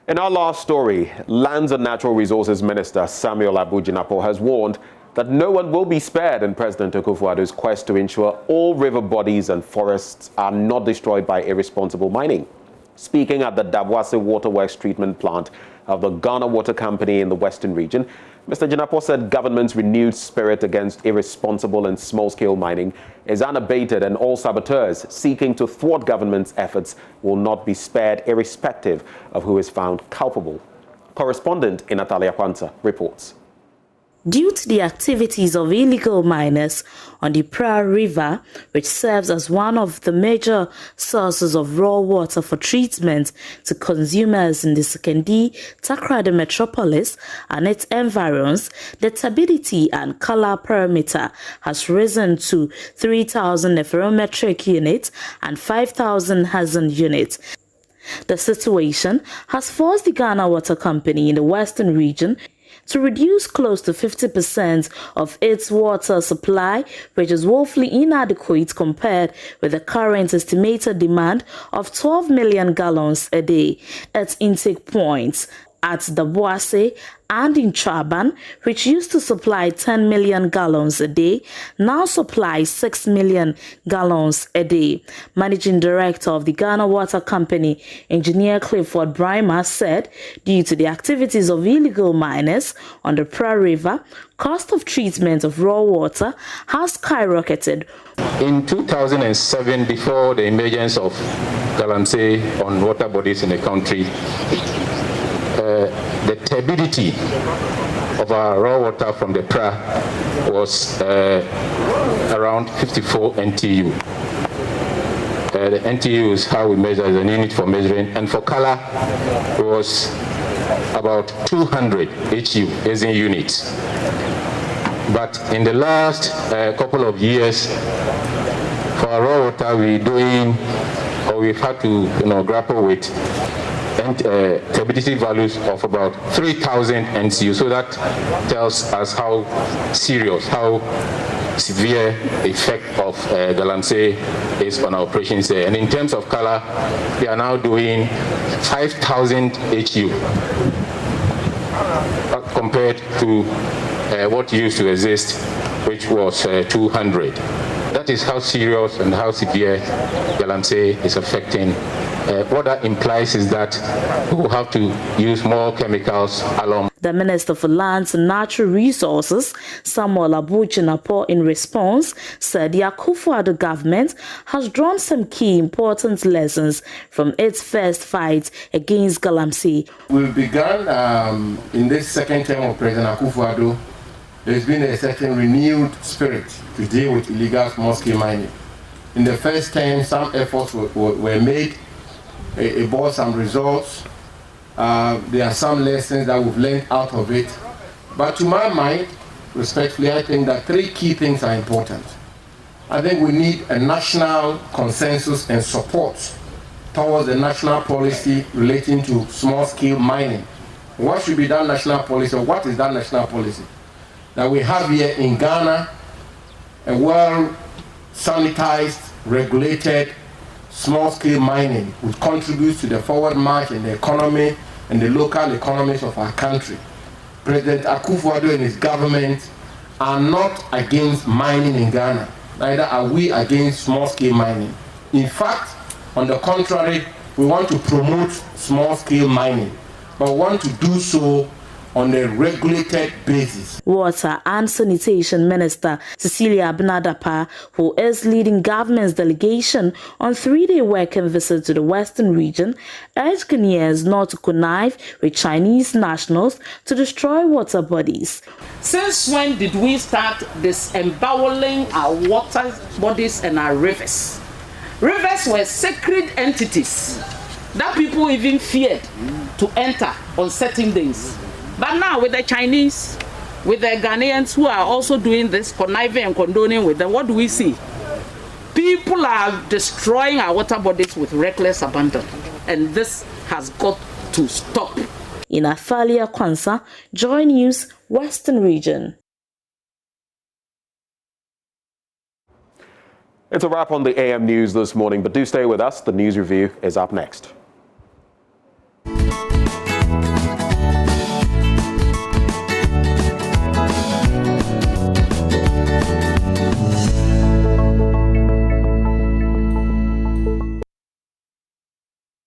In our last story, Lands and Natural Resources Minister Samuel Abu Jinapor has warned that no one will be spared in President Akufo-Addo's quest to ensure all river bodies and forests are not destroyed by irresponsible mining. Speaking at the Daboase Waterworks Treatment Plant of the Ghana Water Company in the Western region, Mr. Jinapor said government's renewed spirit against irresponsible and small-scale mining is unabated, and all saboteurs seeking to thwart government's efforts will not be spared irrespective of who is found culpable. Correspondent Natalia Panza reports. Due to the activities of illegal miners on the Pra River, which serves as one of the major sources of raw water for treatment to consumers in the Sekondi Takoradi metropolis and its environs, the turbidity and color parameter has risen to 3,000 nepherometric units and 5,000 Hudson units. The situation has forced the Ghana Water Company in the Western region to reduce close to 50% of its water supply, which is woefully inadequate compared with the current estimated demand of 12 million gallons a day at intake points at Daboase and in Chaban, which used to supply 10 million gallons a day, now supplies 6 million gallons a day. Managing Director of the Ghana Water Company, Engineer Clifford Brymer, said due to the activities of illegal miners on the Pra River, cost of treatment of raw water has skyrocketed. In 2007, before the emergence of Galamsey on water bodies in the country, the turbidity of our raw water from the Pra was around 54 NTU. The NTU is how we measure, as a unit for measuring, and for color it was about 200 HU, as in units. But in the last couple of years, for our raw water, we've had to grapple with turbidity values of about 3,000 NCU. So that tells us how serious, how severe the effect of Galamsey is on our operations there. And in terms of color, we are now doing 5,000 HU compared to what used to exist, which was 200. That is how serious and how severe Galamsey is affecting. What that implies is that we will have to use more chemicals along. The Minister for Lands and Natural Resources, Samuel Abu Jinapor, in response, said the Akufo-Addo government has drawn some key important lessons from its first fight against Galamsey. We've begun in this second term of President Akufo-Addo. There's been a certain renewed spirit to deal with illegal small-scale mining. In the first term, some efforts were made. It brought some results. There are some lessons that we've learned out of it. But to my mind, respectfully, I think that three key things are important. I think we need a national consensus and support towards the national policy relating to small-scale mining. What should be that national policy, or what is that national policy? That we have here in Ghana a well-sanitized, regulated, small-scale mining, which contributes to the forward march in the economy and the local economies of our country. President Akufo-Addo and his government are not against mining in Ghana. Neither are we against small-scale mining. In fact, on the contrary, we want to promote small-scale mining, but we want to do so on a regulated basis. Water and Sanitation Minister Cecilia Abinadapa, who is leading government's delegation on 3-day working visit to the Western region, urged Ghanaians not to connive with Chinese nationals to destroy water bodies. Since when did we start disemboweling our water bodies and our rivers? Rivers were sacred entities that people even feared to enter on certain days. But now with the Chinese, with the Ghanaians who are also doing this, conniving and condoning with them, what do we see? People are destroying our water bodies with reckless abandon. And this has got to stop. In Athalia Kwanzaa, Joy News, Western Region. It's a wrap on the AM News this morning, but do stay with us. The news review is up next.